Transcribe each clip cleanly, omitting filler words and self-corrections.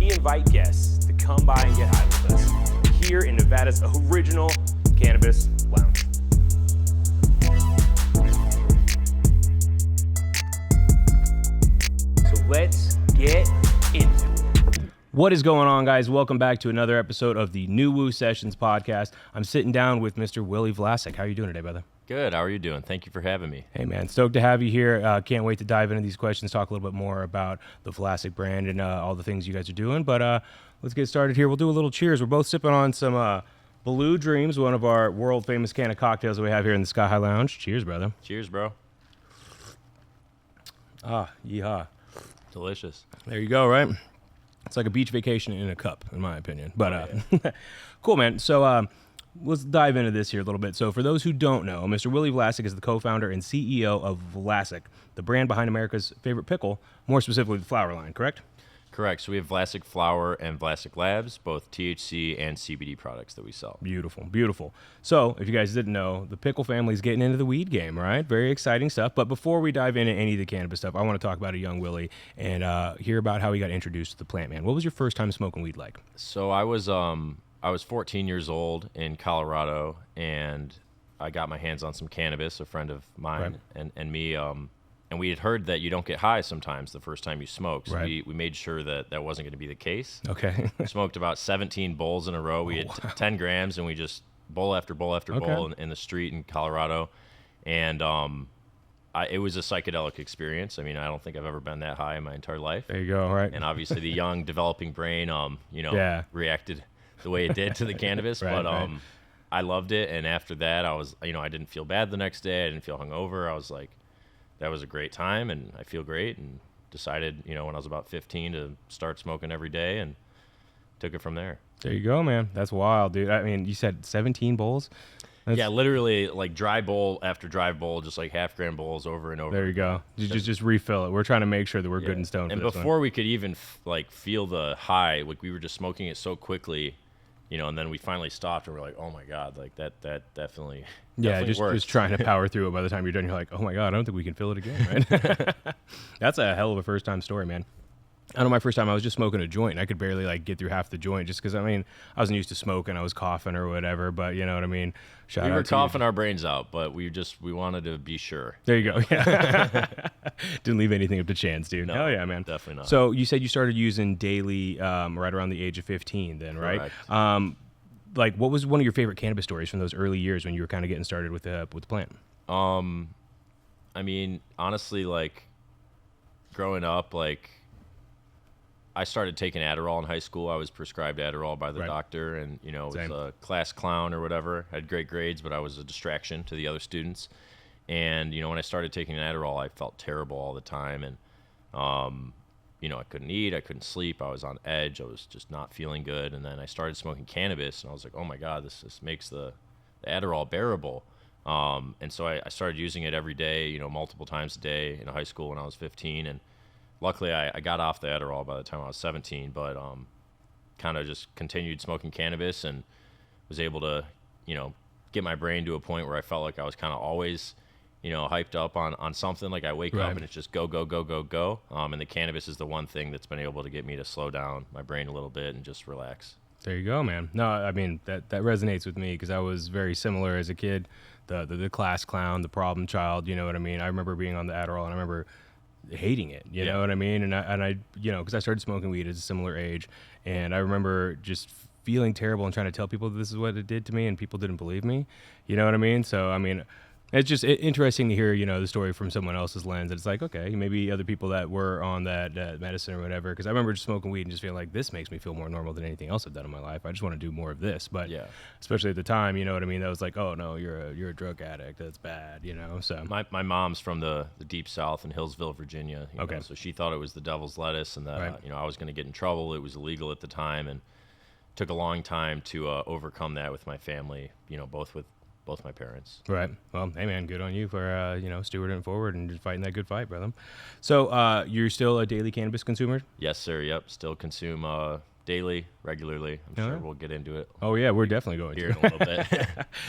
we invite guests to come by and get high with us here in Nevada's original Cannabis Lounge. So let's get into it. What is going on, guys? Welcome back to another episode of the NuWu Sessions podcast. I'm sitting down with Mr. Willy Vlasic. How are you doing today, brother? Good. How are you doing? Thank you for having me. Hey, man. Stoked to have you here. Can't wait to dive into these questions, talk a little bit more about the Vlasic brand and all the things you guys are doing. But let's get started here. We'll do a little cheers. We're both sipping on some Blue Dreams, one of our world-famous can of cocktails that we have here in the Sky High Lounge. Cheers, brother. Cheers, bro. Ah, yeehaw. Delicious. There you go, right? It's like a beach vacation in a cup, in my opinion. But cool, man. So let's dive into this here a little bit. So for those who don't know, Mr. Willy Vlasic is the co-founder and CEO of Vlasic, the brand behind America's favorite pickle, more specifically the flower line, correct? Correct. So we have Vlasic Flower and Vlasic Labs, both THC and CBD products that we sell. Beautiful, beautiful. So if you guys didn't know, the pickle family's getting into the weed game, right? Very exciting stuff. But before we dive into any of the cannabis stuff, I want to talk about a young Willy and hear about how he got introduced to the plant, man. What was your first time smoking weed like? So I was 14 years old in Colorado, and I got my hands on some cannabis, a friend of mine and me, and we had heard that you don't get high sometimes the first time you smoke, so we made sure that that wasn't going to be the case. Okay. We smoked about 17 bowls in a row. We had 10 grams, and we just bowl after bowl after bowl in the street in Colorado, and it was a psychedelic experience. I mean, I don't think I've ever been that high in my entire life. There you go, right? And obviously the young developing brain, reacted the way it did to the cannabis, I loved it. And after that, I was, I didn't feel bad the next day. I didn't feel hungover. I was like, that was a great time, and I feel great, and decided, when I was about 15 to start smoking every day, and took it from there. There you go, man. That's wild, dude. I mean, you said 17 bowls? Yeah, literally like dry bowl after dry bowl, just like half-gram bowls over and over. There you go. Just refill it. We're trying to make sure that we're good and stoned. And before we could even feel the high, like we were just smoking it so quickly, and then we finally stopped, and we're like, oh my God, like that definitely just trying to power through it. By the time you're done, you're like, oh my God, I don't think we can feel it again, right? That's a hell of a first time story, man. I know my first time I was just smoking a joint, and I could barely get through half the joint just because, I wasn't used to smoking. I was coughing or whatever, but you know what I mean? We were coughing our brains out, but we wanted to be sure. There you go. Yeah. Didn't leave anything up to chance, dude. No, hell yeah, man. Definitely not. So you said you started using daily right around the age of 15 then, right? Correct. What was one of your favorite cannabis stories from those early years when you were kind of getting started with the plant? Honestly, growing up, I started taking Adderall in high school. I was prescribed Adderall by the doctor, and was a class clown or whatever. Had great grades, but I was a distraction to the other students. And when I started taking Adderall, I felt terrible all the time, and I couldn't eat, I couldn't sleep, I was on edge, I was just not feeling good. And then I started smoking cannabis, and I was like, oh my God, this makes the Adderall bearable. And so I started using it every day, multiple times a day in high school when I was 15, and luckily, I got off the Adderall by the time I was 17, but kind of just continued smoking cannabis and was able to, get my brain to a point where I felt like I was kind of always, hyped up on something. Like I wake up and it's just go, go, go, go, go. And the cannabis is the one thing that's been able to get me to slow down my brain a little bit and just relax. There you go, man. No, that resonates with me because I was very similar as a kid. The class clown, the problem child, you know what I mean? I remember being on the Adderall, and I remember hating it, you know what I mean? And I because I started smoking weed at a similar age, and I remember just feeling terrible and trying to tell people that this is what it did to me, and people didn't believe me, you know what I mean? So it's just interesting to hear the story from someone else's lens. It's like, okay, maybe other people that were on that medicine or whatever, because I remember just smoking weed and just feeling like this makes me feel more normal than anything else I've done in my life. I just want to do more of this. But especially at the time, you know what I mean, that was like, oh no, you're a drug addict, that's bad, so my mom's from the deep south in Hillsville, Virginia, so she thought it was the devil's lettuce, and that I was going to get in trouble. It was illegal at the time, and took a long time to overcome that with my family, both my parents. Right. Well, hey man, good on you for stewarding it forward and just fighting that good fight, brother. So you're still a daily cannabis consumer? Yes, sir. Yep. Still consume daily, regularly. I'm sure we'll get into it. Oh yeah, we're definitely going here in a little bit.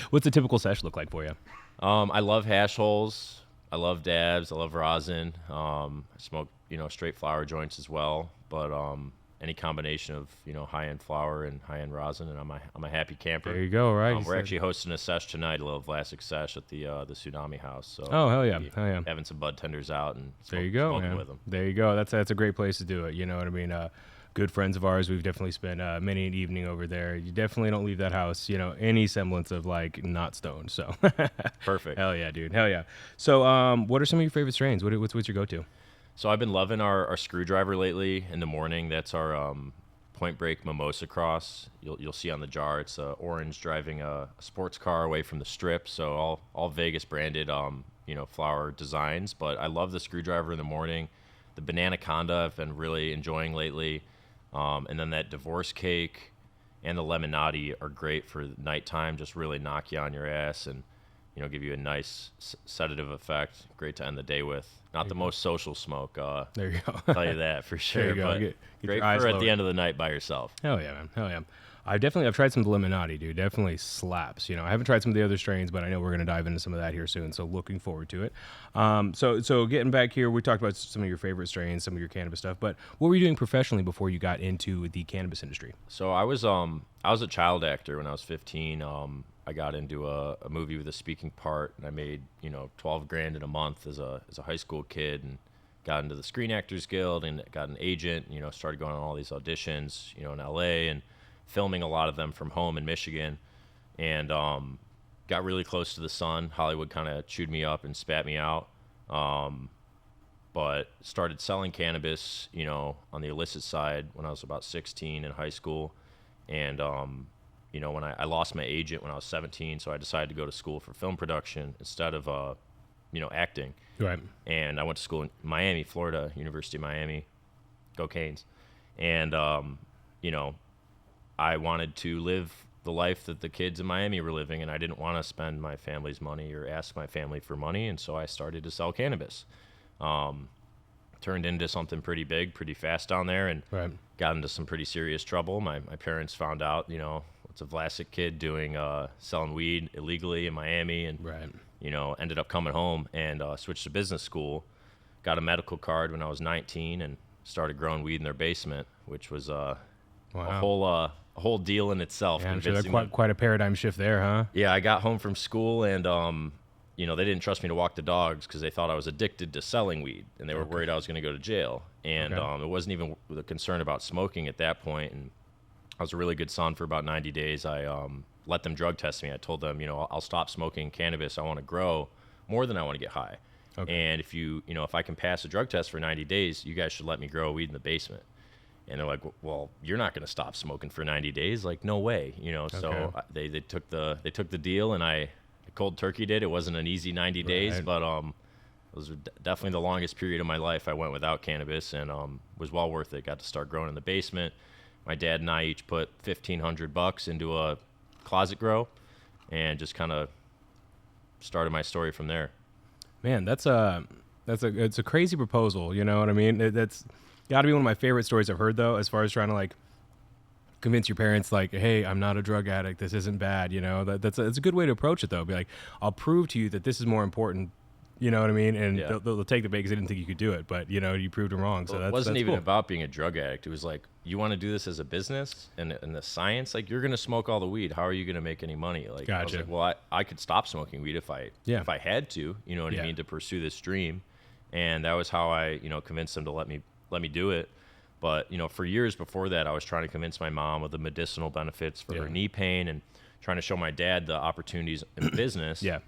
What's a typical sesh look like for you? I love hash holes. I love dabs. I love rosin. I smoke straight flower joints as well. But any combination of high-end flower and high-end rosin, and I'm a happy camper. There you go. Right. We're actually hosting a sesh tonight, a little Vlasic sesh at the Tsunami House. So oh hell yeah, having some bud tenders out and there you go, smoking man. with them. There you go. That's a great place to do it. You know what I mean? Good friends of ours. We've definitely spent many an evening over there. You definitely don't leave that house, any semblance of like not stoned. So perfect. Hell yeah, dude. Hell yeah. So, what are some of your favorite strains? What's your go-to? So I've been loving our screwdriver lately in the morning. That's our Point Break Mimosa Cross. You'll see on the jar. It's orange driving a sports car away from the strip. So all Vegas branded, flower designs. But I love the screwdriver in the morning. The Banana Conda I've been really enjoying lately. And then that Divorce Cake and the Lemonade are great for nighttime. Just really knock you on your ass and give you a nice sedative effect. Great to end the day with. Not the most social smoke. There you go. I'll tell you that for sure. There you go. But get great your eyes for at lowered. the end of the night by yourself. Hell yeah, man. Hell yeah. I've tried some of the Lemonade, dude. Definitely slaps. I haven't tried some of the other strains, but I know we're going to dive into some of that here soon. So looking forward to it. So getting back here, we talked about some of your favorite strains, some of your cannabis stuff, but what were you doing professionally before you got into the cannabis industry? So I was a child actor when I was 15. I got into a movie with a speaking part, and I made $12,000 in a month as a high school kid, and got into the Screen Actors Guild and got an agent. Started going on all these auditions, in LA and filming a lot of them from home in Michigan, and got really close to the sun. Hollywood kind of chewed me up and spat me out, but started selling cannabis, on the illicit side when I was about 16 in high school, and when I lost my agent when I was 17, so I decided to go to school for film production instead of acting. Right. And I went to school in Miami, Florida, University of Miami, go Canes, and I wanted to live the life that the kids in Miami were living, and I didn't want to spend my family's money or ask my family for money, and so I started to sell cannabis. Turned into something pretty big, pretty fast down there, and right. got into some pretty serious trouble. My parents found out, what's a Vlasic kid doing, selling weed illegally in Miami, and right. Ended up coming home and switched to business school. Got a medical card when I was 19 and started growing weed in their basement, which was wow. a whole deal in itself. Yeah, I'm sure that's quite a paradigm shift there, huh? Yeah, I got home from school and they didn't trust me to walk the dogs because they thought I was addicted to selling weed, and they were worried I was going to go to jail. And it wasn't even the concern about smoking at that point. And I was a really good son for about 90 days. I let them drug test me. I told them, I'll stop smoking cannabis. I want to grow more than I want to get high. Okay. And if I can pass a drug test for 90 days, you guys should let me grow weed in the basement. And they're like, well, you're not going to stop smoking for 90 days. Like, no way, Okay. So they took the deal, and I cold turkeyed it. It wasn't an easy 90 days, but it was definitely the longest period of my life I went without cannabis, and was well worth it. Got to start growing in the basement. My dad and I each put $1,500 into a closet grow, and just kind of started my story from there. Man, it's a crazy proposal. You know what I mean? That's got to be one of my favorite stories I've heard, though, as far as trying to like convince your parents, like, hey, I'm not a drug addict. This isn't bad. That's a good way to approach it, though. Be like, I'll prove to you that this is more important. You know what I mean? And they'll take the bait because they didn't think you could do it, but you proved them wrong. So it wasn't even about being a drug addict. It was like, you want to do this as a business and the science. Like, you're going to smoke all the weed. How are you going to make any money? Like, gotcha. I was like, well, I could stop smoking weed if I had to. You know what I mean? To pursue this dream, and that was how I convinced them to let me do it. But for years before that, I was trying to convince my mom of the medicinal benefits for her knee pain, and trying to show my dad the opportunities in business. Yeah.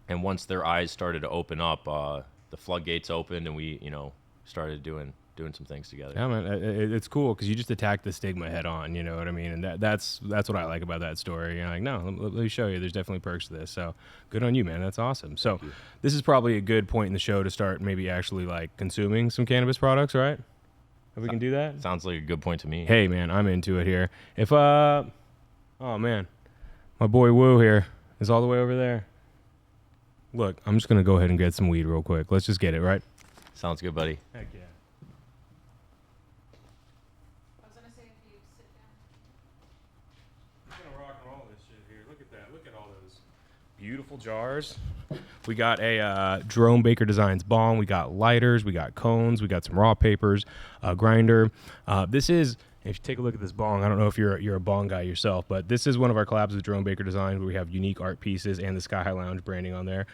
And once their eyes started to open up, the floodgates opened, and we, started doing some things together. Yeah, man, it's cool because you just attack the stigma head on. You know what I mean? And that's what I like about that story. You're like, no, let me show you. There's definitely perks to this. So good on you, man. That's awesome. So this is probably a good point in the show to start maybe actually like consuming some cannabis products, right? If we can do that. Sounds like a good point to me. Hey, man, I'm into it here. If oh man, my boy Wu here is all the way over there. Look, I'm just going to go ahead and get some weed real quick. Let's just get it, right? Sounds good, buddy. Heck yeah. I was going to say, if you sit down. I'm going to rock and roll this shit here. Look at that. Look at all those beautiful jars. We got a Jerome Baker Designs bong. We got lighters. We got cones. We got some raw papers, grinder. This is, if you take a look at this bong, I don't know if you're a bong guy yourself, but this is one of our collabs with Jerome Baker Designs where we have unique art pieces and the Sky High Lounge branding on there.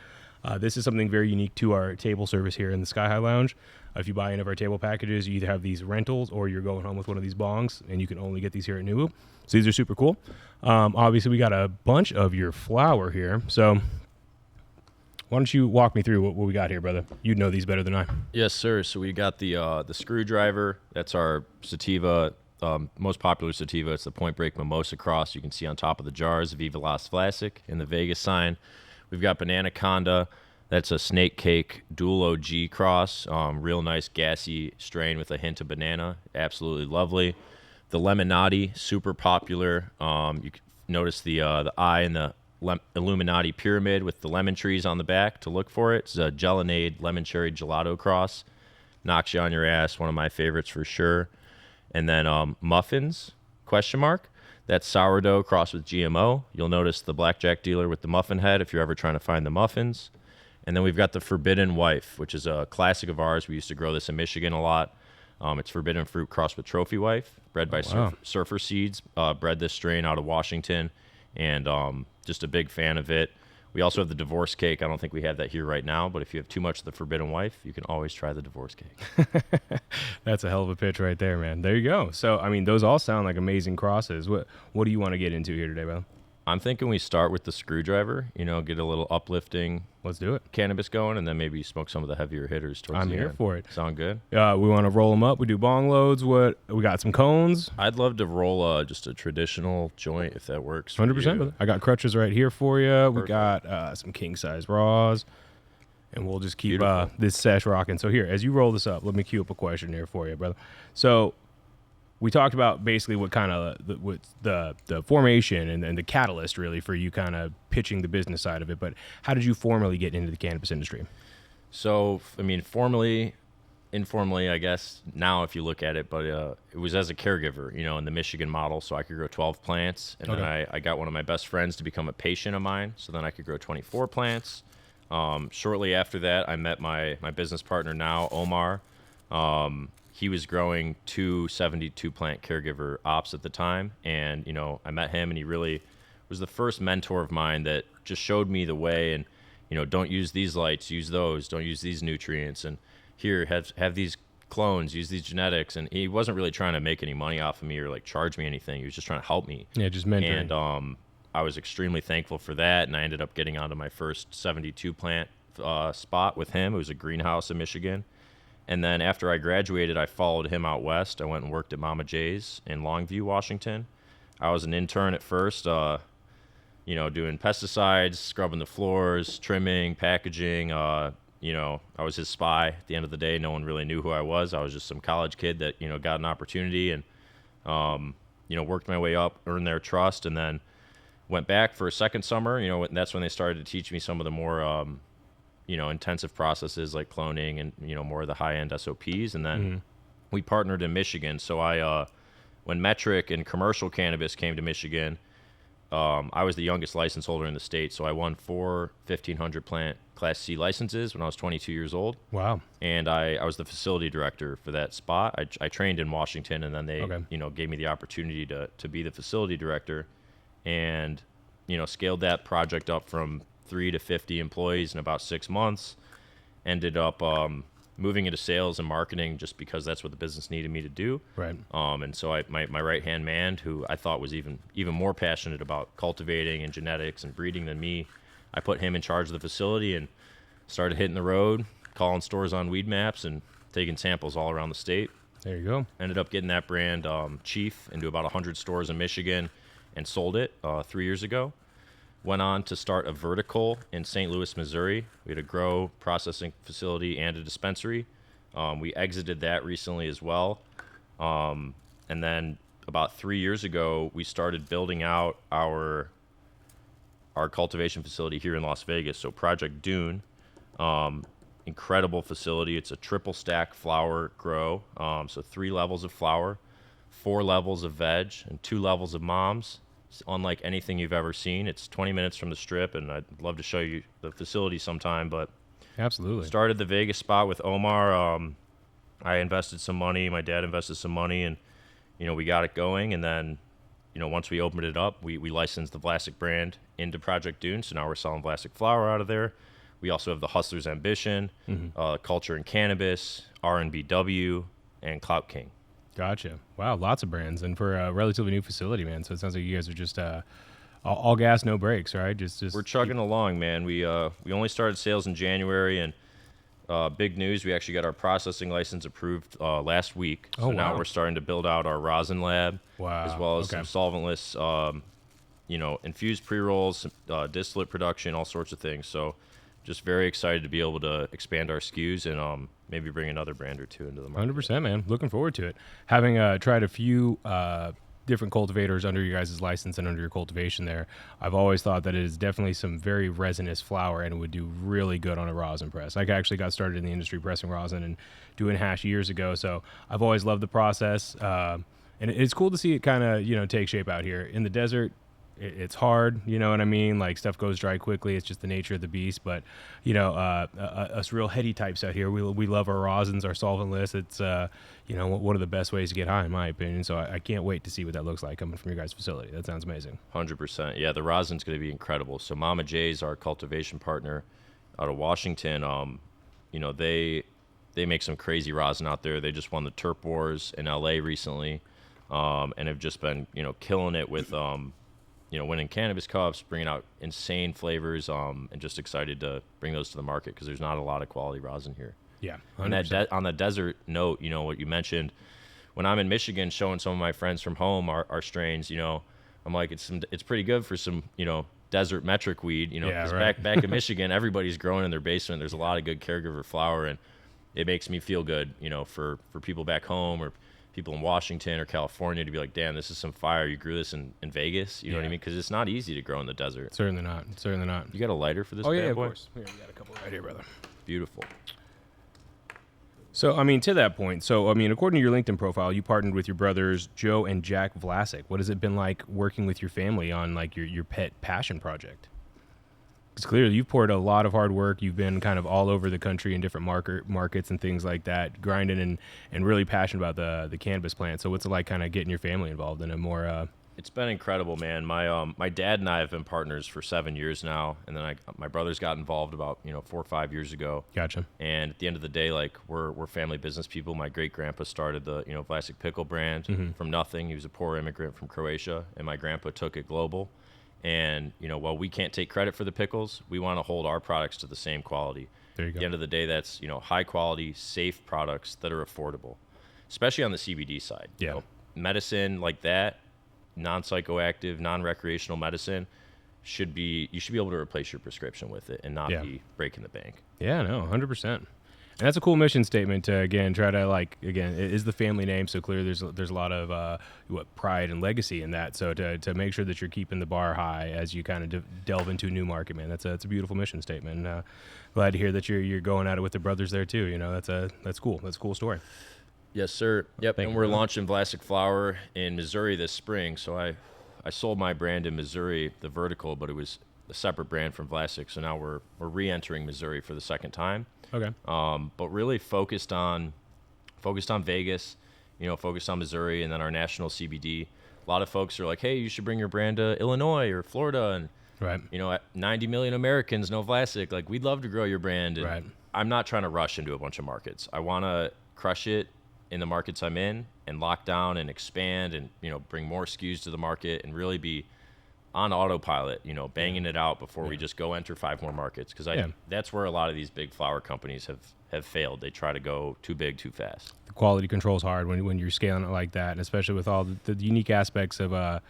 This is something very unique to our table service here in the Sky High Lounge. If you buy any of our table packages, you either have these rentals or you're going home with one of these bongs, and you can only get these here at NuWu. So these are super cool. Obviously, we got a bunch of your flower here. So why don't you walk me through what we got here, brother? You'd know these better than I. Yes, sir. So we got the screwdriver. That's our sativa, most popular sativa. It's the Point Break Mimosa Cross. You can see on top of the jars, Willy Vlasic in the Vegas sign. We've got Banana Conda. That's a Snake Cake Dual OG cross. Real nice gassy strain with a hint of banana. Absolutely lovely. The Lemonati, super popular. You can notice the eye in the Illuminati pyramid with the lemon trees on the back to look for it. It's a Gelinade Lemon Cherry Gelato cross. Knocks you on your ass. One of my favorites for sure. And then muffins, question mark. That's sourdough crossed with GMO. You'll notice the blackjack dealer with the muffin head if you're ever trying to find the muffins. And then we've got the Forbidden Wife, which is a classic of ours. We used to grow this in Michigan a lot. It's forbidden fruit crossed with Trophy Wife, bred by Surfer Seeds. Bred this strain out of Washington, and just a big fan of it. We also have the Divorce Cake. I don't think we have that here right now, but if you have too much of the Forbidden Wife, you can always try the Divorce Cake. That's a hell of a pitch right there, man. There you go. So, I mean, those all sound like amazing crosses. What do you want to get into here today, brother? I'm thinking we start with the screwdriver, get a little uplifting. Let's do it. Cannabis going, and then maybe smoke some of the heavier hitters towards the end. I'm here for it. Sound good? We want to roll them up. We do bong loads. We got some cones. I'd love to roll just a traditional joint if that works. 100%, brother. I got crutches right here for you. Perfect. We got some king size raws, and we'll just keep this sesh rocking. So here, as you roll this up, let me queue up a question here for you, brother. So we talked about basically what kind of the formation and the catalyst really for you kind of pitching the business side of it. But how did you formally get into the cannabis industry? So, I mean, formally, informally, I guess, now if you look at it, but it was as a caregiver, in the Michigan model. So I could grow 12 plants. And then I got one of my best friends to become a patient of mine. So then I could grow 24 plants. Shortly after that, I met my business partner now, Omar. He was growing 2 72-plant caregiver ops at the time. And, I met him, and he really was the first mentor of mine that just showed me the way. And, don't use these lights, use those. Don't use these nutrients. And here, have these clones, use these genetics. And he wasn't really trying to make any money off of me or, charge me anything. He was just trying to help me. Yeah, just mentoring. And I was extremely thankful for that. And I ended up getting onto my first 72-plant spot with him. It was a greenhouse in Michigan. And then after I graduated, I followed him out west. I went and worked at Mama J's in Longview, Washington. I was an intern at first, doing pesticides, scrubbing the floors, trimming, packaging. I was his spy at the end of the day. No one really knew who I was. I was just some college kid that, got an opportunity and, worked my way up, earned their trust, and then went back for a second summer. And that's when they started to teach me some of the more intensive processes like cloning and, more of the high-end SOPs. And then we partnered in Michigan. So when Metric and commercial cannabis came to Michigan, I was the youngest license holder in the state. So I won 4 1,500 plant Class C licenses when I was 22 years old. Wow. And I was the facility director for that spot. I trained in Washington, and then they, gave me the opportunity to be the facility director and, scaled that project up from 3 to 50 employees in about 6 months. Ended up moving into sales and marketing just because that's what the business needed me to do. Right. And so my right-hand man, who I thought was even more passionate about cultivating and genetics and breeding than me, I put him in charge of the facility and started hitting the road, calling stores on weed maps and taking samples all around the state. There you go. Ended up getting that brand Chief into about 100 stores in Michigan and sold it 3 years ago. Went on to start a vertical in St. Louis, Missouri. We had a grow processing facility and a dispensary. We exited that recently as well. And then about 3 years ago, we started building out our cultivation facility here in Las Vegas. So Project Dune, incredible facility. It's a triple stack flower grow. So 3 levels of flower, 4 levels of veg, and 2 levels of moms. It's unlike anything you've ever seen. It's 20 minutes from the Strip, and I'd love to show you the facility sometime. But absolutely, started the Vegas spot with Omar. I invested some money. My dad invested some money, and we got it going. And then, once we opened it up, we licensed the Vlasic brand into Project Dune. So now we're selling Vlasic Flower out of there. We also have the Hustler's Ambition, Culture and Cannabis, R&BW, and Clout King. Gotcha. Wow, lots of brands, and for a relatively new facility, man. So it sounds like you guys are just all gas, no brakes, right? Just we're chugging along, man. We only started sales in January, and big news, we actually got our processing license approved last week. So now we're starting to build out our rosin lab, as well as some solventless, infused pre-rolls, distillate production, all sorts of things. So just very excited to be able to expand our SKUs and maybe bring another brand or two into the market. 100%, man. Looking forward to it. Having tried a few different cultivators under your guys' license and under your cultivation there, I've always thought that it is definitely some very resinous flower and would do really good on a rosin press. I actually got started in the industry pressing rosin and doing hash years ago, so I've always loved the process. And it's cool to see it kind of, take shape out here. In the desert, it's hard, you know what I mean? Like, stuff goes dry quickly. It's just the nature of the beast. But, us real heady types out here, we love our rosins, our solventless. It's, one of the best ways to get high, in my opinion. So I can't wait to see what that looks like coming from your guys' facility. That sounds amazing. 100%. Yeah, the rosin's going to be incredible. So Mama J's, our cultivation partner out of Washington, they make some crazy rosin out there. They just won the Turp Wars in LA recently, and have just been, killing it with winning Cannabis Cups, bringing out insane flavors, and just excited to bring those to the market because there's not a lot of quality rosin here. Yeah, 100%. And on the desert note, what you mentioned, when I'm in Michigan showing some of my friends from home our strains, I'm like, it's pretty good for some, desert metric weed, because back in Michigan, everybody's growing in their basement. There's a lot of good caregiver flower, and it makes me feel good, for people back home or people in Washington or California to be like, damn, this is some fire. You grew this in Vegas. You know what I mean? Because it's not easy to grow in the desert. Certainly not. You got a lighter for this? Oh, yeah, bad of boy? course. Here, we got a couple right here, brother. Beautiful. So, to that point, according to your LinkedIn profile, you partnered with your brothers, Joe and Jack Vlasic. What has it been like working with your family on, like, your pet passion project? Because clearly you've poured a lot of hard work. You've been kind of all over the country in different markets and things like that, grinding and really passionate about the cannabis plant. So what's it like kind of getting your family involved in a more... It's been incredible, man. My dad and I have been partners for 7 years now, and then my brothers got involved about 4 or 5 years ago. Gotcha. And at the end of the day, like we're family business people. My great grandpa started the Vlasic pickle brand from nothing. He was a poor immigrant from Croatia, and my grandpa took it global. And while we can't take credit for the pickles, we want to hold our products to the same quality. There you go. At the end of the day, that's high quality, safe products that are affordable, especially on the CBD side. Yeah. Medicine like that, non-psychoactive, non-recreational medicine you should be able to replace your prescription with it and not be breaking the bank. Yeah, no, 100%. And that's a cool mission statement to, again, try to, it is the family name, so clearly there's a lot of pride and legacy in that. So to make sure that you're keeping the bar high as you kind of delve into a new market, man, that's a beautiful mission statement. And glad to hear that you're going at it with the brothers there too. That's cool. That's a cool story. Yes, sir. Yep. And we're launching Vlasic Flower in Missouri this spring. So I sold my brand in Missouri, the vertical, but it was a separate brand from Vlasic. So now we're re-entering Missouri for the second time. Okay. But really focused on Vegas, focused on Missouri, and then our national CBD. A lot of folks are like, hey, you should bring your brand to Illinois or Florida, and right. 90 million Americans know Vlasic. Like, we'd love to grow your brand. And right. I'm not trying to rush into a bunch of markets. I want to crush it in the markets I'm in and lock down and expand and bring more SKUs to the market and really be on autopilot, banging it out before we just go enter 5 more markets. Because that's where a lot of these big flower companies have failed. They try to go too big, too fast. The quality control is hard when you're scaling it like that, and especially with all the unique aspects of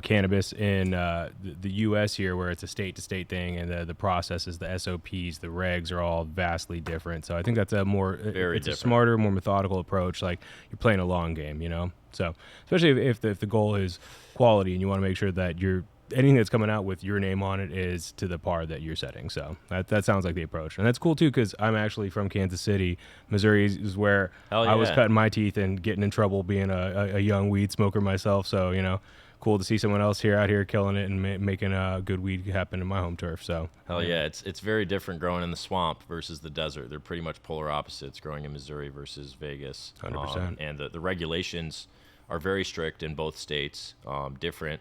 cannabis in the U.S. here, where it's a state-to-state thing, and the processes, the SOPs, the regs are all vastly different. So I think that's a smarter, more methodical approach. Like, you're playing a long game, So especially if the goal is quality, and you want to make sure that anything that's coming out with your name on it is to the par that you're setting. So that sounds like the approach. And that's cool too, because I'm actually from Kansas City. Missouri is where I was cutting my teeth and getting in trouble being a young weed smoker myself. So, cool to see someone else out here killing it and making good weed happen in my home turf. So hell yeah, it's very different growing in the swamp versus the desert. They're pretty much polar opposites, growing in Missouri versus Vegas. 100%. And the regulations are very strict in both states. Different.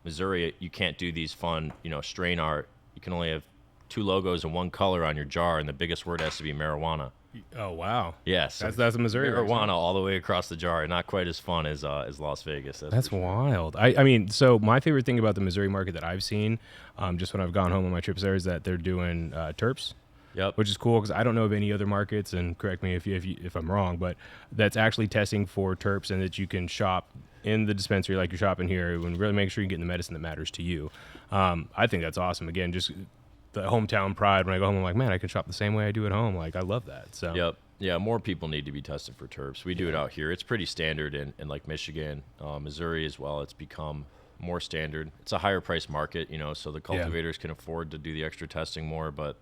Missouri, you can't do these fun, strain art. You can only have 2 logos and 1 color on your jar, and the biggest word has to be marijuana. Oh wow! Yes, that's a Missouri marijuana all the way across the jar. Not quite as fun as Las Vegas. That's wild. I mean, so my favorite thing about the Missouri market that I've seen, just when I've gone home on my trips there, is that they're doing terps. Yep. Which is cool because I don't know of any other markets, and correct me if I'm wrong, but that's actually testing for terps and that you can shop in the dispensary like you're shopping here and really make sure you're getting the medicine that matters to you. I think that's awesome. Again, just the hometown pride. When I go home, I'm like, man, I can shop the same way I do at home. Like, I love that. So. Yep. Yeah, more people need to be tested for terps. We do it out here. It's pretty standard in like Michigan, Missouri as well. It's become more standard. It's a higher price market, so the cultivators can afford to do the extra testing more, but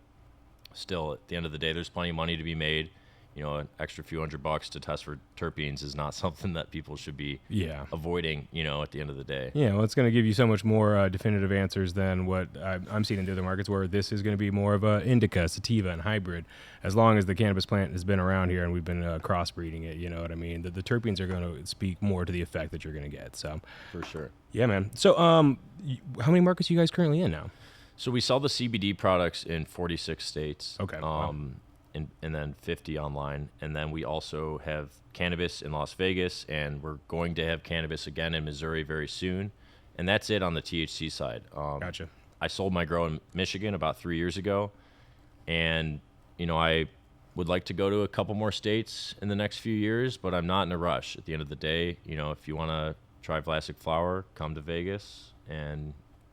still, at the end of the day, there's plenty of money to be made. An extra few $100 to test for terpenes is not something that people should be avoiding, at the end of the day. Yeah, well, it's going to give you so much more definitive answers than what I'm seeing in the other markets, where this is going to be more of a indica, sativa, and hybrid. As long as the cannabis plant has been around here and we've been crossbreeding it, you know what I mean? The terpenes are going to speak more to the effect that you're going to get. So for sure. Yeah, man. So how many markets are you guys currently in now? So we sell the CBD products in 46 states. Okay. And then 50 online. And then we also have cannabis in Las Vegas, and we're going to have cannabis again in Missouri very soon. And that's it on the THC side. Gotcha. I sold my grow in Michigan about 3 years ago. And, I would like to go to a couple more states in the next few years, but I'm not in a rush. At the end of the day, if you want to try Vlasic Flower, come to Vegas. And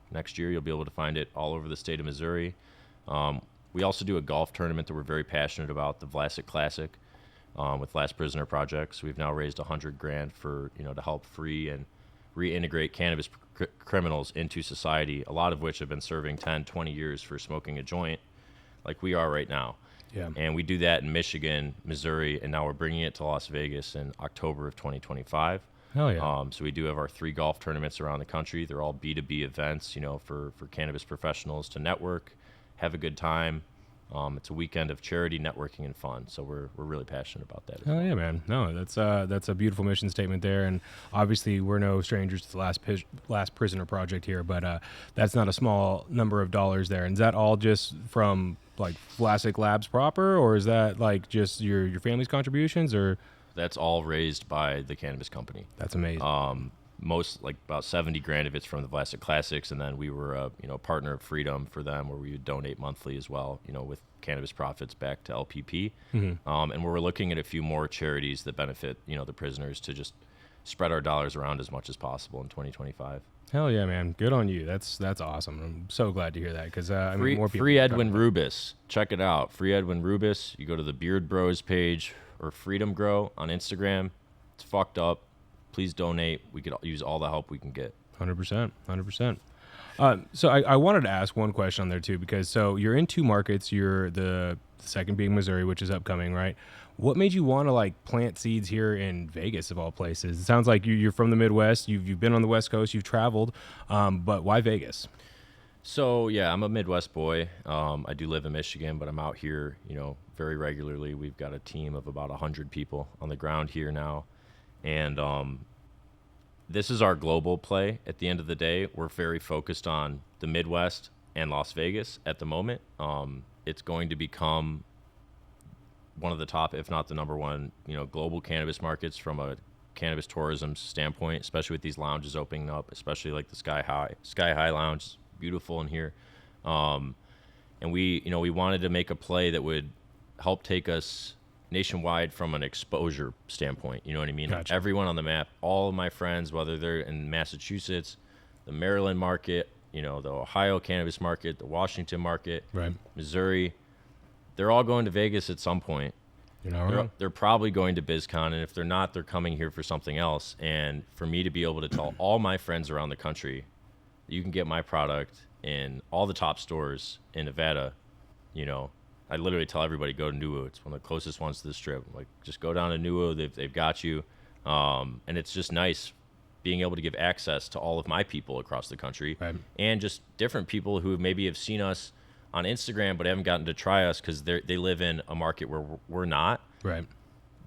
next year you'll be able to find it all over the state of Missouri. We also do a golf tournament that we're very passionate about, the Vlasic Classic, with Last Prisoner Projects. We've now raised $100,000 for to help free and reintegrate cannabis criminals into society, a lot of which have been serving 10, 20 years for smoking a joint, like we are right now. Yeah. And we do that in Michigan, Missouri, and now we're bringing it to Las Vegas in October of 2025. Hell yeah. So we do have our 3 golf tournaments around the country. They're all B2B events, for cannabis professionals to network, have a good time. It's a weekend of charity, networking, and fun. So we're really passionate about that. Oh yeah, man. No, that's a beautiful mission statement there. And obviously, we're no strangers to the Last Prisoner Project here, but that's not a small number of dollars there. And is that all just from like Vlasic Labs proper, or is that like just your family's contributions, or? That's all raised by the cannabis company. That's amazing. Most, like about $70,000 of it's from the Vlasic Classics, and then we were a partner of Freedom for them, where we would donate monthly as well, with cannabis profits back to LPP. Mm-hmm. And we're looking at a few more charities that benefit the prisoners, to just spread our dollars around as much as possible in 2025. Hell yeah, man! Good on you. That's awesome. I'm so glad to hear that, because more people. Free Edwin Rubis, check it out. Free Edwin Rubis. You go to the Beard Bros page or Freedom Grow on Instagram. It's fucked up. Please donate. We could use all the help we can get. 100%. 100%. So I wanted to ask one question on there too, because so you're in 2 markets. You're the second being Missouri, which is upcoming, right? What made you want to like plant seeds here in Vegas of all places? It sounds like you're from the Midwest. You've been on the West Coast. You've traveled, but why Vegas? So yeah, I'm a Midwest boy. I do live in Michigan, but I'm out here, very regularly. We've got a team of about 100 people on the ground here now. And this is our global play. At the end of the day, we're very focused on the Midwest and Las Vegas at the moment. It's going to become one of the top, if not the number one, global cannabis markets from a cannabis tourism standpoint, especially with these lounges opening up, especially like the Sky High Lounge. It's beautiful in here. And we wanted to make a play that would help take us nationwide from an exposure standpoint. You know what I mean? Gotcha. Everyone on the map, all of my friends, whether they're in Massachusetts, the Maryland market, the Ohio cannabis market, the Washington market, right, Missouri, they're all going to Vegas at some point. You're not wrong. They're probably going to BizCon, and if they're not, they're coming here for something else. And for me to be able to tell all my friends around the country, you can get my product in all the top stores in Nevada, I literally tell everybody, go to NuWu. It's one of the closest ones to the Strip. Like, just go down to NuWu. They've got you. And it's just nice being able to give access to all of my people across the country, right. and just different people who maybe have seen us on Instagram but haven't gotten to try us because they live in a market where we're not. Right.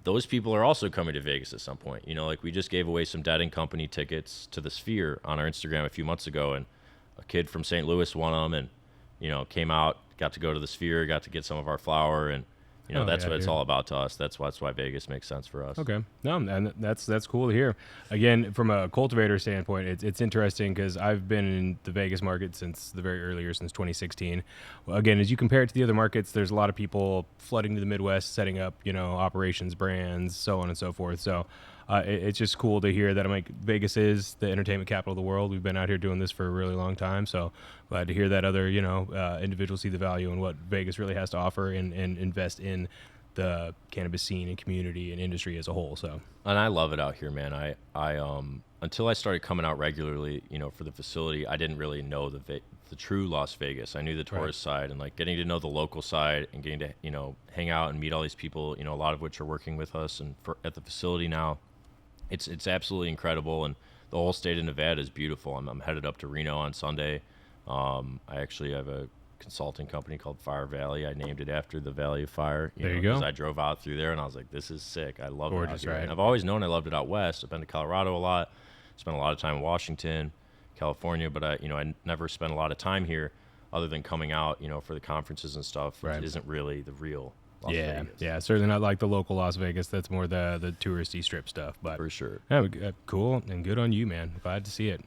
Those people are also coming to Vegas at some point. You know, like we just gave away some Dead & Company tickets to the Sphere on our Instagram a few months ago, and a kid from St. Louis won them, and you know, came out, got to go to the Sphere, got to get some of our flower, and you know, that's what it's all about to us. That's why Vegas makes sense for us. Okay. No, and that's cool to hear. Again, from a cultivator standpoint, it's interesting because I've been in the Vegas market since the very early years, since 2016. Well, again, as you compare it to the other markets, there's a lot of people flooding to the Midwest, setting up, you know, operations, brands, so on and so forth. So it's just cool to hear that. I'm like, Vegas is the entertainment capital of the world. We've been out here doing this for a really long time. So glad to hear that other, you know, individuals see the value in what Vegas really has to offer and invest in the cannabis scene and community and industry as a whole. So, and I love it out here, man. I until I started coming out regularly, you know, for the facility, I didn't really know the true Las Vegas. I knew the tourist side, and like getting to know the local side and getting to, you know, hang out and meet all these people, you know, a lot of which are working with us and at the facility now. It's absolutely incredible, and the whole state of Nevada is beautiful. I'm headed up to Reno on Sunday. I actually have a consulting company called Fire Valley. I named it after the Valley of Fire. There you go. Because I drove out through there and I was like, this is sick. I love it out here. Right? And I've always known I loved it out west. I've been to Colorado a lot, spent a lot of time in Washington, California, but I never spent a lot of time here other than coming out, you know, for the conferences and stuff, which isn't really the real Las Vegas. Yeah, certainly not like the local Las Vegas. That's more the touristy strip stuff. But for sure. Yeah, cool and good on you, man. Glad to see it.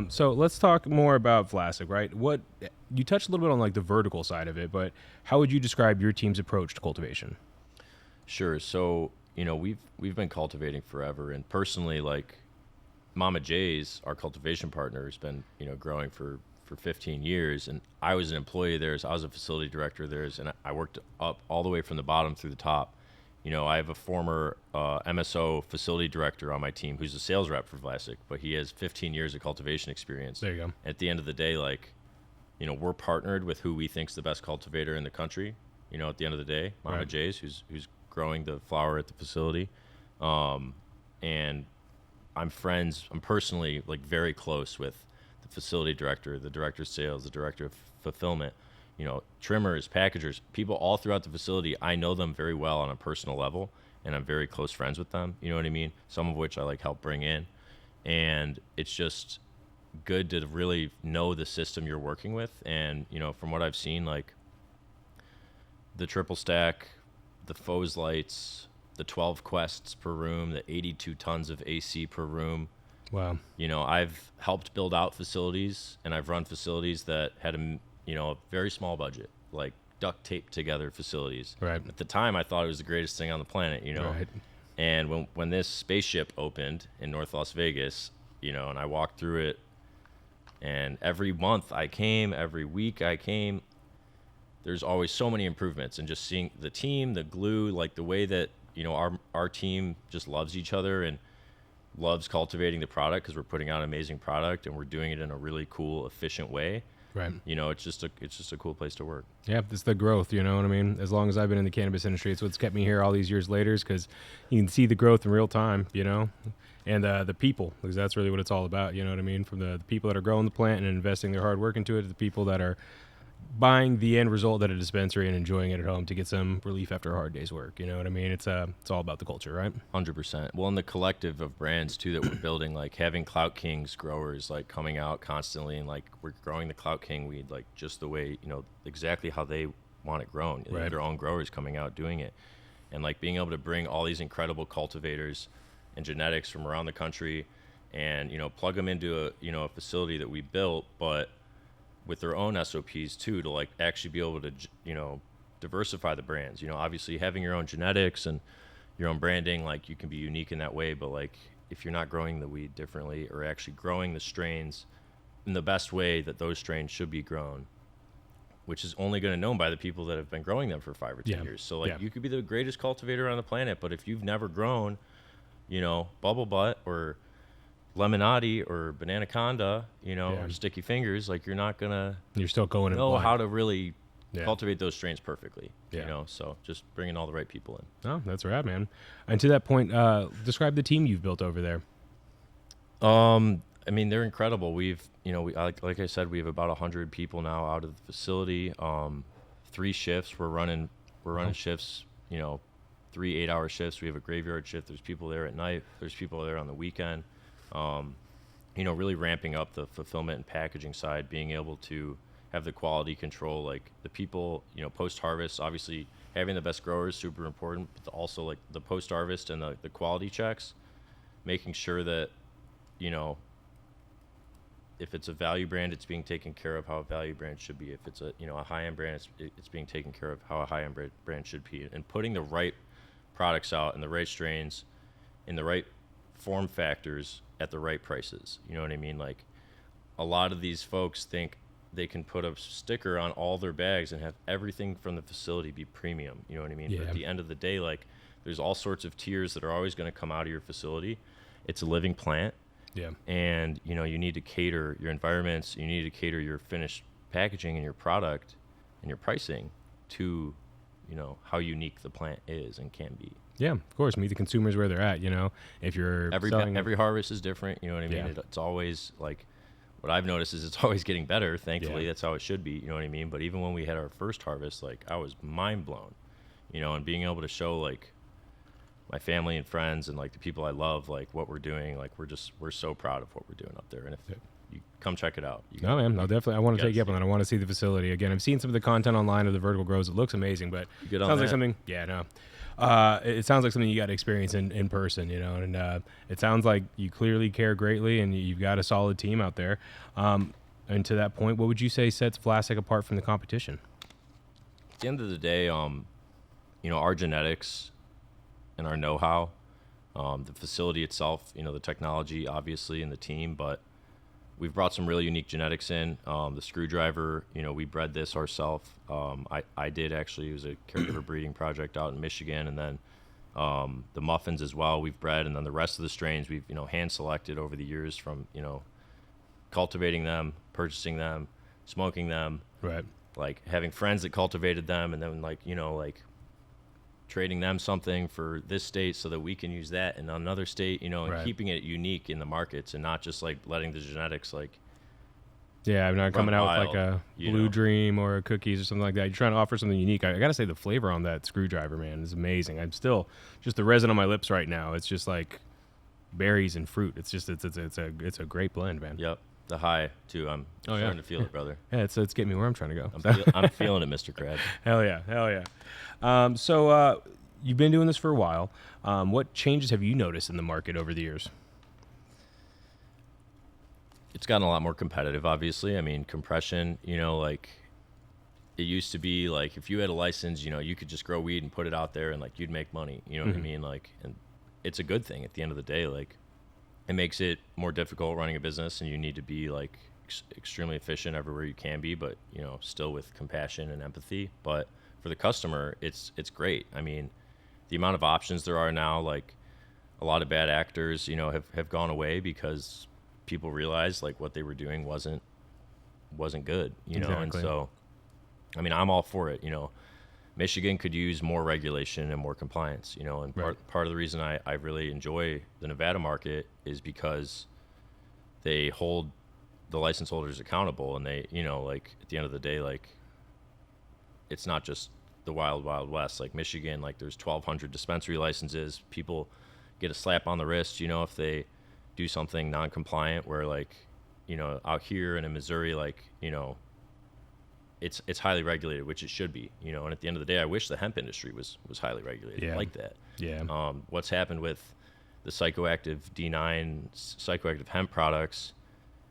So let's talk more about Vlasic, right? What you touched a little bit on like the vertical side of it, but how would you describe your team's approach to cultivation? Sure. So, you know, we've been cultivating forever, and personally, like Mama J's, our cultivation partner, has been, you know, growing for 15 years, and I was an employee of theirs. I was a facility director of theirs, and I worked up all the way from the bottom through the top. You know, I have a former MSO facility director on my team who's a sales rep for Vlasic, but he has 15 years of cultivation experience. There you go. At the end of the day, like, you know, we're partnered with who we think's the best cultivator in the country. You know, at the end of the day, Mama J's, who's growing the flower at the facility, and I'm personally like very close with the facility director, the director of sales, the director of fulfillment, you know, trimmers, packagers, people all throughout the facility. I know them very well on a personal level, and I'm very close friends with them. You know what I mean? Some of which I like help bring in, and it's just good to really know the system you're working with. And, you know, from what I've seen, like the triple stack, the Fose lights, the 12 quests per room, the 82 tons of AC per room. Wow. You know, I've helped build out facilities, and I've run facilities that had a very small budget, like duct tape together facilities. Right. At the time, I thought it was the greatest thing on the planet, you know. Right. And when this spaceship opened in North Las Vegas, you know, and I walked through it, and every month I came, every week I came, there's always so many improvements, and just seeing the team, the glue, like the way that, you know, our team just loves each other and loves cultivating the product because we're putting out an amazing product and we're doing it in a really cool, efficient way. Right. You know, it's just a cool place to work. Yeah, it's the growth, you know what I mean? As long as I've been in the cannabis industry, it's what's kept me here all these years later, because you can see the growth in real time, you know? And the people, because that's really what it's all about, you know what I mean? From the people that are growing the plant and investing their hard work into it, to the people that are buying the end result at a dispensary and enjoying it at home to get some relief after a hard day's work. You know what I mean? It's all about the culture, right? 100%. Well, and the collective of brands too that we're building, like having Clout Kings growers like coming out constantly, and like we're growing the Clout King weed like just the way, you know, exactly how they want it grown. Right. Their own growers coming out doing it, and like being able to bring all these incredible cultivators and genetics from around the country, and, you know, plug them into a facility that we built, but with their own SOPs too, to like actually be able to, you know, diversify the brands. You know, obviously having your own genetics and your own branding, like you can be unique in that way, but like if you're not growing the weed differently or actually growing the strains in the best way that those strains should be grown, which is only going to known by the people that have been growing them for 5 or 10 years. So like you could be the greatest cultivator on the planet, but if you've never grown, you know, Bubble Butt or Lemonade or Bananaconda, you know, or Sticky Fingers, like you're still going know how to really Yeah. cultivate those strains perfectly. Yeah. You know, so just bringing all the right people in. Oh, that's rad, man. And to that point, describe the team you've built over there. I mean, they're incredible. We've, like I said, we have about 100 people now out of the facility. 3 shifts. We're running shifts. 3 8-hour shifts. We have a graveyard shift. There's people there at night. There's people there on the weekend. Really ramping up the fulfillment and packaging side, being able to have the quality control, like the people, post harvest. Obviously, having the best growers super important, but also like the post harvest and the quality checks, making sure that if it's a value brand, it's being taken care of how a value brand should be. If it's a high-end brand, it's being taken care of how a high-end brand should be. And putting the right products out and the right strains in the right form factors at the right prices. You know what I mean? Like, a lot of these folks think they can put a sticker on all their bags and have everything from the facility be premium. You know what I mean? Yeah. But at the end of the day, like, there's all sorts of tiers that are always going to come out of your facility. It's a living plant. Yeah. And, you need to cater your environments, you need to cater your finished packaging and your product and your pricing to, how unique the plant is and can be. Yeah, of course. Meet the consumers where they're at, If you're every harvest is different, you know what I mean? Yeah. It's always like, what I've noticed is it's always getting better. Thankfully, Yeah. That's how it should be, you know what I mean? But even when we had our first harvest, like, I was mind blown, and being able to show, like, my family and friends and like the people I love, like what we're doing, like we're so proud of what we're doing up there. And if you come check it out, no, man, I'll definitely. I want to take you up on that. I want to see the facility again. I've seen some of the content online of the vertical grows. It looks amazing, but it sounds like something. Yeah, no. It sounds like something you got to experience in person, And it sounds like you clearly care greatly, and you've got a solid team out there. And to that point, what would you say sets Vlasic apart from the competition? At the end of the day, our genetics and our know-how, the facility itself, the technology, obviously, and the team, but we've brought some really unique genetics in. The screwdriver, we bred this ourselves. I did actually. It was a caregiver breeding project out in Michigan, and then the muffins as well we've bred, and then the rest of the strains we've hand selected over the years from cultivating them, purchasing them, smoking them, Right. like having friends that cultivated them, and then trading them something for this state so that we can use that in another state, and Right. keeping it unique in the markets and not just like letting the genetics Yeah, I'm not coming out with like wild, a Blue Dream or a cookies or something like that. You're trying to offer something unique. I got to say the flavor on that screwdriver, man, is amazing. I'm still just the resin on my lips right now. It's just like berries and fruit. It's just it's a great blend, man. Yep. The high too. I'm starting to feel it, brother. Yeah, it's getting me where I'm trying to go. I'm feeling it, Mr. Crab. Hell yeah. So you've been doing this for a while. What changes have you noticed in the market over the years? It's gotten a lot more competitive, obviously. I mean, compression, like it used to be like if you had a license, you could just grow weed and put it out there and like you'd make money. You know what I mean? Like, and it's a good thing at the end of the day. Like, it makes it more difficult running a business, and you need to be like extremely efficient everywhere you can be, but still with compassion and empathy. But for the customer, it's great. I mean, the amount of options there are now, like a lot of bad actors, have gone away because people realized like what they were doing wasn't good, Exactly. And so, I mean, I'm all for it. Michigan could use more regulation and more compliance, and part of the reason I really enjoy the Nevada market is because they hold the license holders accountable, and they, like at the end of the day, like it's not just the wild west. Like Michigan, like there's 1,200 dispensary licenses. People get a slap on the wrist, if they do something non-compliant, where like, out here and in Missouri, like, it's highly regulated, which it should be, and at the end of the day, I wish the hemp industry was highly regulated like that. Yeah. What's happened with the psychoactive D9 psychoactive hemp products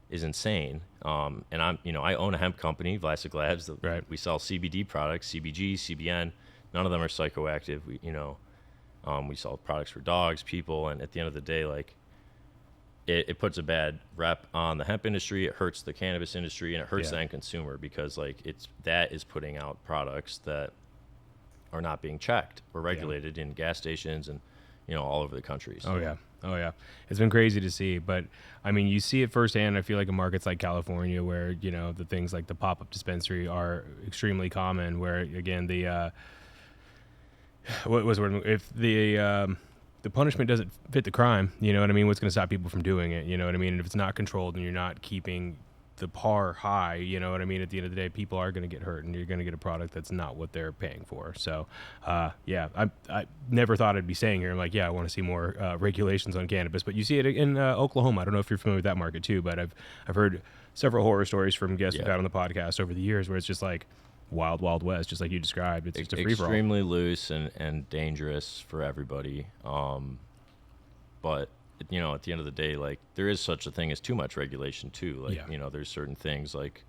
is insane. And I own a hemp company, Vlasic Labs. Right. We sell CBD products, CBG, CBN. None of them are psychoactive. We sell products for dogs, people, and at the end of the day, like, it puts a bad rep on the hemp industry. It hurts the cannabis industry, and it hurts the end consumer, because like that is putting out products that are not being checked or regulated in gas stations and all over the country. So. Oh yeah. It's been crazy to see, but I mean, you see it firsthand. I feel like in markets like California, where the things like the pop-up dispensary are extremely common. Where again, the the punishment doesn't fit the crime. You know what I mean? What's going to stop people from doing it? You know what I mean? And if it's not controlled and you're not keeping the par high, you know what I mean? At the end of the day, people are going to get hurt, and you're going to get a product that's not what they're paying for. So, yeah, I never thought I'd be saying here, I'm like, yeah, I want to see more regulations on cannabis. But you see it in Oklahoma. I don't know if you're familiar with that market too, but I've heard several horror stories from guests we've had on the podcast over the years where it's just like wild, wild west, just like you described. It's just a free-for-all. Extremely loose and dangerous for everybody. But you know, at the end of the day, like, there is such a thing as too much regulation too. Like, you know, there's certain things like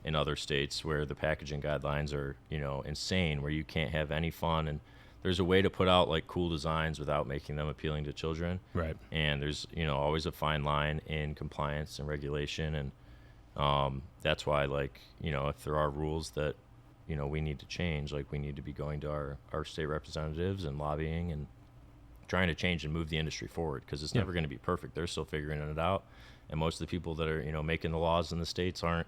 in other states where the packaging guidelines are, you know, insane, where you can't have any fun, and there's a way to put out like cool designs without making them appealing to children. Right. And there's, you know, always a fine line in compliance and regulation, and that's why, like, you know, if there are rules that, you know, we need to change, like, we need to be going to our state representatives and lobbying and trying to change and move the industry forward, because it's never going to be perfect. They're still figuring it out, and most of the people that are, you know, making the laws in the states aren't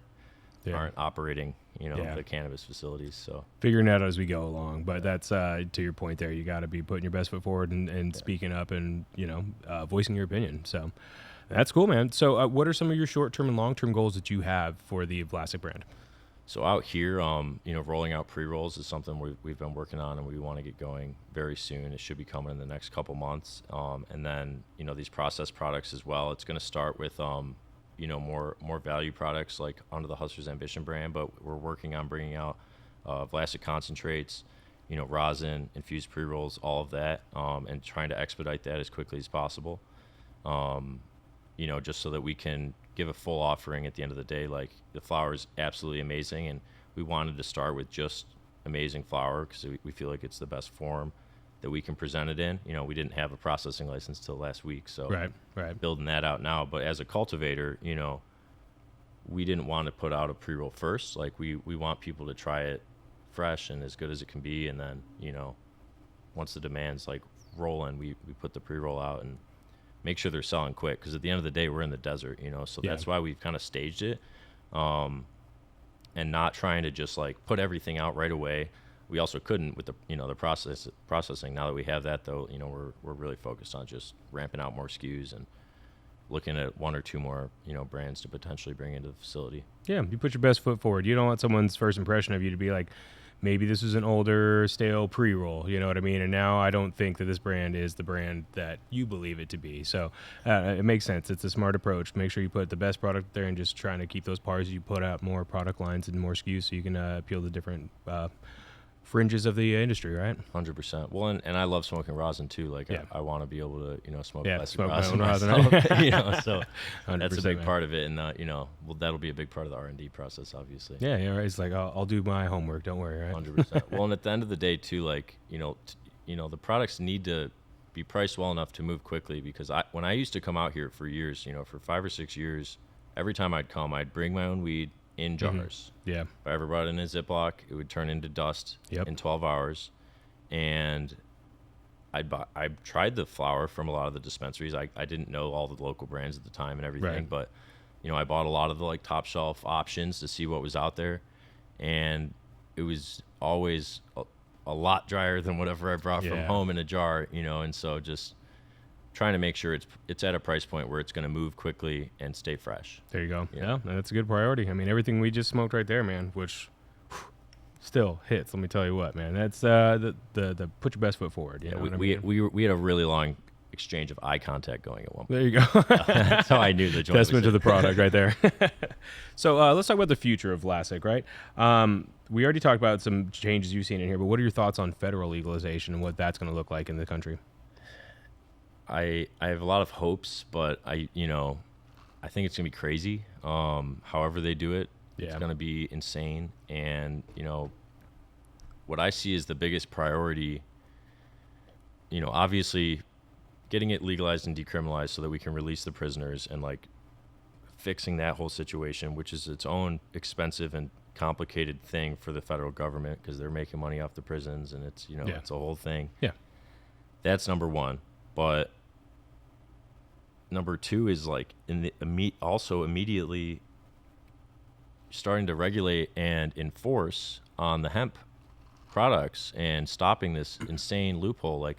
operating, you know, the cannabis facilities. So figuring it out as we go along. But that's to your point there, you got to be putting your best foot forward and speaking up and, you know, voicing your opinion. So that's cool, man. So what are some of your short-term and long-term goals that you have for the Vlasic brand? So out here, you know, rolling out pre-rolls is something we've been working on, and we want to get going very soon. It should be coming in the next couple months. And then, you know, these processed products as well. It's going to start with, you know, more value products like under the Hustler's Ambition brand, but we're working on bringing out Vlasic concentrates, you know, rosin, infused pre-rolls, all of that, and trying to expedite that as quickly as possible. You know, just so that we can give a full offering at the end of the day. Like, the flower is absolutely amazing, and we wanted to start with just amazing flower because we feel like it's the best form that we can present it in. You know, we didn't have a processing license till last week, so right, building that out now. But as a cultivator, you know, we didn't want to put out a pre-roll first. Like, we want people to try it fresh and as good as it can be, and then, you know, once the demand's like rolling, we put the pre-roll out and make sure they're selling quick, because at the end of the day, we're in the desert, you know, so that's why we've kind of staged it, and not trying to just like put everything out right away. We also couldn't with the, you know, the processing. Now that we have that, though, you know, we're really focused on just ramping out more SKUs and looking at one or two more, you know, brands to potentially bring into the facility. Yeah, you put your best foot forward. You don't want someone's first impression of you to be like, maybe this was an older, stale pre-roll, you know what I mean? And now I don't think that this brand is the brand that you believe it to be. So it makes sense. It's a smart approach. Make sure you put the best product there and just trying to keep those pars. You put out more product lines and more SKUs so you can appeal to different fringes of the industry, right? 100%. Well, and I love smoking rosin too. Like, I want to be able to, you know, smoke smoke rosin my own myself, rosin. you know, so that's a big man. part of it. And, you know, well, that'll be a big part of the R&D process, obviously. Yeah, right. It's like, I'll do my homework. Don't worry, right? 100%. Well, and at the end of the day too, like, you know, the products need to be priced well enough to move quickly, because when I used to come out here for years, you know, for 5 or 6 years, every time I'd come, I'd bring my own weed in jars. Yeah. If I ever brought it in a Ziploc, it would turn into dust in 12 hours. And I tried the flower from a lot of the dispensaries. I didn't know all the local brands at the time and everything, but, you know, I bought a lot of the like top shelf options to see what was out there, and it was always a lot drier than whatever I brought from home in a jar, you know. And so just trying to make sure it's at a price point where it's going to move quickly and stay fresh. There you go. Yeah, that's a good priority. I mean, everything we just smoked right there, man, which still hits. Let me tell you what, man. That's the put your best foot forward. You know what I mean? We had a really long exchange of eye contact going at one point. There you go. That's how I knew the joint. Testament to the product right there. So let's talk about the future of Vlasic, right? We already talked about some changes you've seen in here, but what are your thoughts on federal legalization and what that's going to look like in the country? I have a lot of hopes, but I think it's going to be crazy. However they do it, it's going to be insane. And, you know, what I see is the biggest priority, you know, obviously getting it legalized and decriminalized so that we can release the prisoners, and like fixing that whole situation, which is its own expensive and complicated thing for the federal government because they're making money off the prisons, and it's, you know, it's a whole thing. Yeah. That's number one. But number two is like also immediately starting to regulate and enforce on the hemp products and stopping this insane loophole. Like,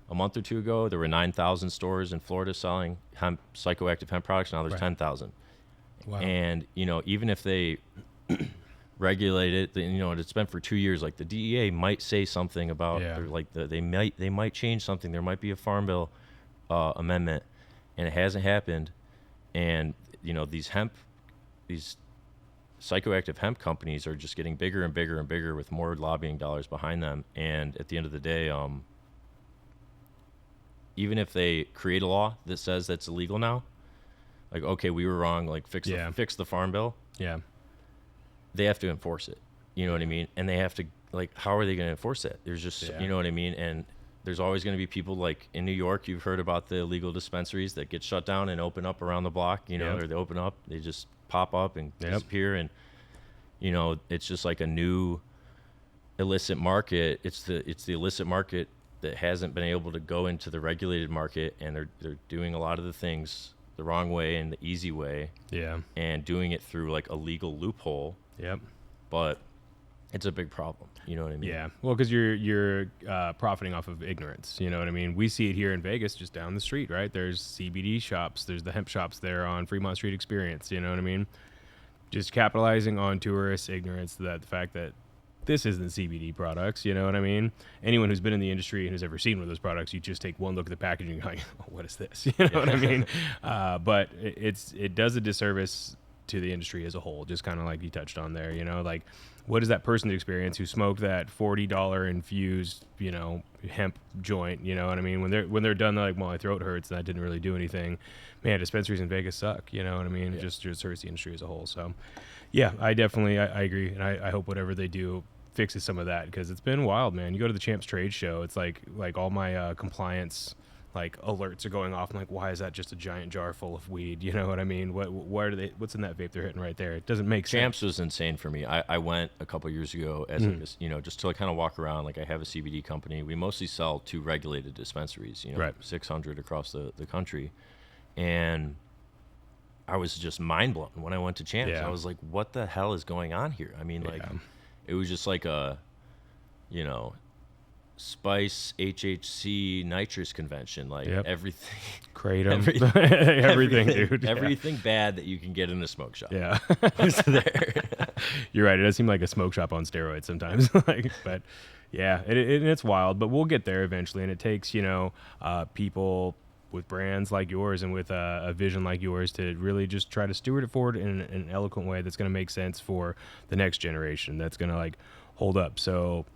a month or two ago, there were 9,000 stores in Florida selling psychoactive hemp products. Now there's 10,000. Wow. And, even if they regulate it, it's been for 2 years. Like the DEA might say something about, they might change something. There might be a Farm Bill amendment, and it hasn't happened. And these psychoactive hemp companies are just getting bigger and bigger and bigger with more lobbying dollars behind them. And at the end of the day, even if they create a law that says that's illegal now, like, okay, we were wrong, like fix the Farm Bill. Yeah. They have to enforce it. You know what I mean? And they have to, like, how are they going to enforce that? There's just, you know what I mean? And there's always going to be people like in New York, you've heard about the illegal dispensaries that get shut down and open up around the block, or they open up, they just pop up and disappear. And, it's just like a new illicit market. It's the illicit market that hasn't been able to go into the regulated market, and they're doing a lot of the things the wrong way and the easy way. Yeah. And doing it through like a legal loophole. Yep. But it's a big problem. You know what I mean? Yeah. Well, because you're profiting off of ignorance. You know what I mean? We see it here in Vegas, just down the street, right? There's CBD shops. There's the hemp shops there on Fremont Street Experience. You know what I mean? Just capitalizing on tourists' ignorance, that the fact that this isn't CBD products. You know what I mean? Anyone who's been in the industry and has ever seen one of those products, you just take one look at the packaging and go, oh, what is this? You know what I mean? But it does a disservice to the industry as a whole, just kind of like you touched on there. Like, what is that person experience who smoked that $40 infused, hemp joint? You know what I mean? When they're done, they're like, well, my throat hurts and that didn't really do anything. Man, dispensaries in Vegas suck. You know what I mean? It just hurts the industry as a whole. So, yeah, I definitely I agree, and I hope whatever they do fixes some of that, because it's been wild, man. You go to the Champs Trade Show, it's like all my compliance like alerts are going off. I'm like, why is that just a giant jar full of weed? You know what I mean? What's in that vape they're hitting right there? It doesn't make sense. Champs was insane for me. I went a couple years ago as just to like kind of walk around. Like, I have a CBD company. We mostly sell to regulated dispensaries, right. 600 across the country. And I was just mind blown when I went to Champs. I was like, what the hell is going on here? I mean, like, it was just like a, spice, HHC, nitrous convention, like everything. Kratom. Everything, dude. Everything bad that you can get in a smoke shop. Yeah. was there. You're right. It does seem like a smoke shop on steroids sometimes. But yeah, it's wild, but we'll get there eventually. And it takes, people with brands like yours and with a vision like yours to really just try to steward it forward in an eloquent way that's going to make sense for the next generation, that's going to like hold up. So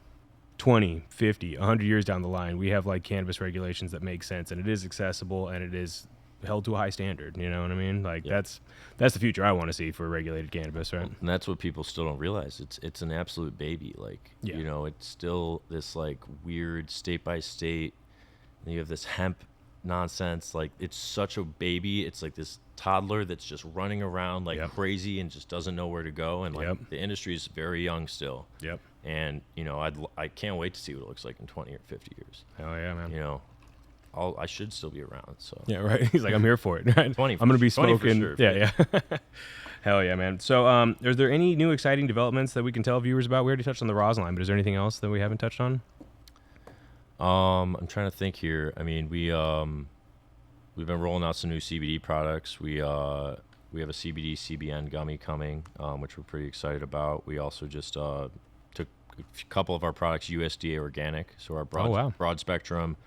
20, 50, 100 years down the line, we have like cannabis regulations that make sense, and it is accessible, and it is held to a high standard. You know what I mean? Like, that's the future I want to see for regulated cannabis, right? And that's what people still don't realize. It's an absolute baby. Like, it's still this like weird state by state. And you have this hemp nonsense. Like, it's such a baby. It's like this toddler that's just running around like crazy and just doesn't know where to go. And like the industry is very young still. Yep. And I can't wait to see what it looks like in 20 or 50 years. Hell yeah, man. I should still be around. So yeah, right. He's like, I'm here for it. Right? 20. I'm gonna be smoking. Sure, yeah. Hell yeah, man. So, is there any new exciting developments that we can tell viewers about? We already touched on the rosin, but is there anything else that we haven't touched on? I'm trying to think here. I mean, we've been rolling out some new CBD products. We have a CBD CBN gummy coming, which we're pretty excited about. We also just took a couple of our products USDA organic. So our broad spectrum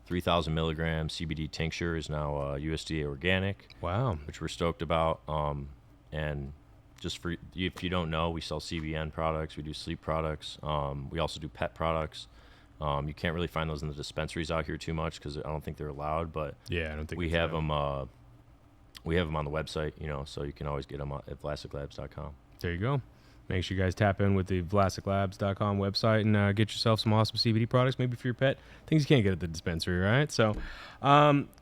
3,000 milligram CBD tincture is now USDA organic. Wow. Which we're stoked about. And just for if you don't know, we sell CBN products. We do sleep products. We also do pet products. You can't really find those in the dispensaries out here too much because I don't think they're allowed. But yeah, I don't think we have them. We have them on the website, so you can always get them at VlasicLabs.com. There you go. Make sure you guys tap in with the VlasicLabs.com website and get yourself some awesome CBD products, maybe for your pet. Things you can't get at the dispensary, right? So,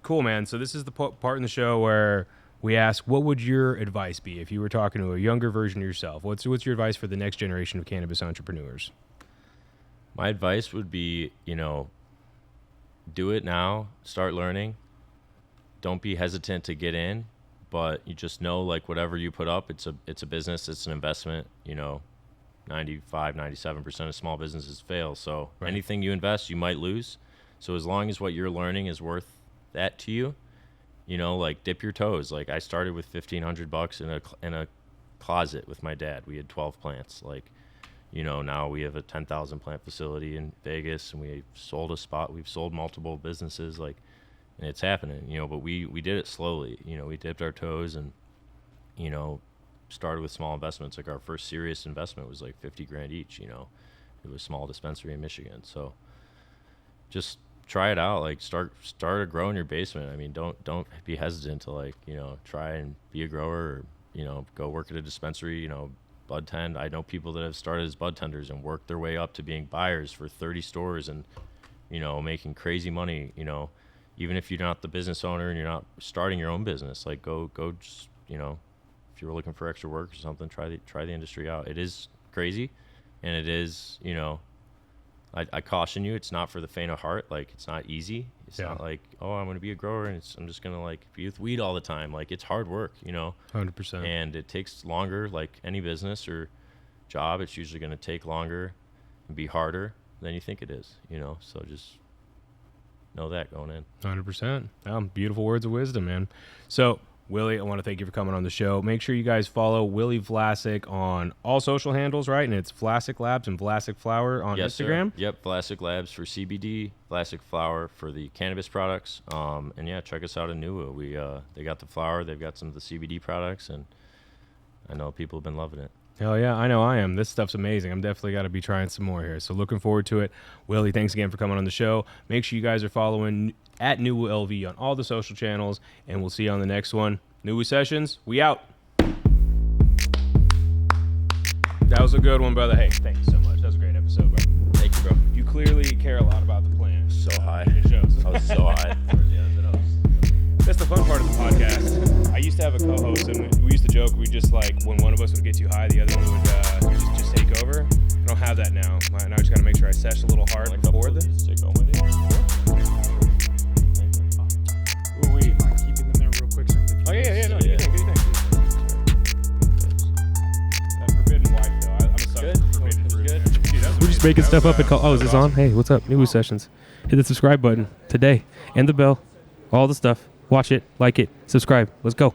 cool, man. So this is the part in the show where we ask, what would your advice be if you were talking to a younger version of yourself? What's your advice for the next generation of cannabis entrepreneurs? My advice would be, do it now. Start learning. Don't be hesitant to get in, but you just know, like, whatever you put up, it's a business. It's an investment. 95, 97% of small businesses fail. So anything you invest, you might lose. So as long as what you're learning is worth that to you, you know, like dip your toes. Like I started with $1,500 in a closet with my dad. We had 12 plants. Like, you know, now we have a 10,000 plant facility in Vegas, and we sold a spot. We've sold multiple businesses, like, and it's happening, you know, but we did it slowly. You know, we dipped our toes and, you know, started with small investments. Like our first serious investment was like 50 grand each, you know. It was a small dispensary in Michigan. So just try it out. Like start a grow in your basement. I mean, don't be hesitant to, like, you know, try and be a grower, or, you know, go work at a dispensary, you know, bud tend. I know people that have started as bud tenders and worked their way up to being buyers for 30 stores and, you know, making crazy money, you know, even if you're not the business owner and you're not starting your own business. Like go just, you know, if you were looking for extra work or something, try the industry out. It is crazy, and it is, you know, I caution you, it's not for the faint of heart. Like, it's not easy. It's not like, oh, I'm going to be a grower and I'm just going to, like, be with weed all the time. Like, it's hard work, you know. 100%. And it takes longer. Like any business or job, it's usually going to take longer and be harder than you think it is, you know. So just know that going in. 100%. Beautiful words of wisdom, man. So, Willy, I want to thank you for coming on the show. Make sure you guys follow Willy Vlasic on all social handles, right? And it's Vlasic Labs and Vlasic Flower on Instagram. Sir. Yep, Vlasic Labs for CBD, Vlasic Flower for the cannabis products. And yeah, check us out in NuWu. They got the flower, they've got some of the CBD products, and I know people have been loving it. Hell yeah, I know I am. This stuff's amazing. I'm definitely got to be trying some more here. So looking forward to it. Willy, thanks again for coming on the show. Make sure you guys are following at NuWu LV on all the social channels, and we'll see you on the next one. NuWu Sessions, we out. That was a good one, brother. Hey, thank you so much. That was a great episode, bro. Thank you, bro. You clearly care a lot about the plant. So high. It shows. I was so high. That's the fun part of the podcast. I used to have a co-host, and we used to joke. We just, like, when one of us would get too high, the other one would just take over. I don't have that now. Now I just got to make sure I sesh a little hard before this. Take home with you. Ooh, wait. Keeping them there real quick. Oh, yeah. No, do you think? That forbidden wife, though. I'm a sucker for forbidden fruit. Dude, We're just making stuff up and call. Oh, is this on? Hey, what's up? NuWu Sessions. Hit the subscribe button today and the bell. All the stuff. Watch it, like it, subscribe. Let's go.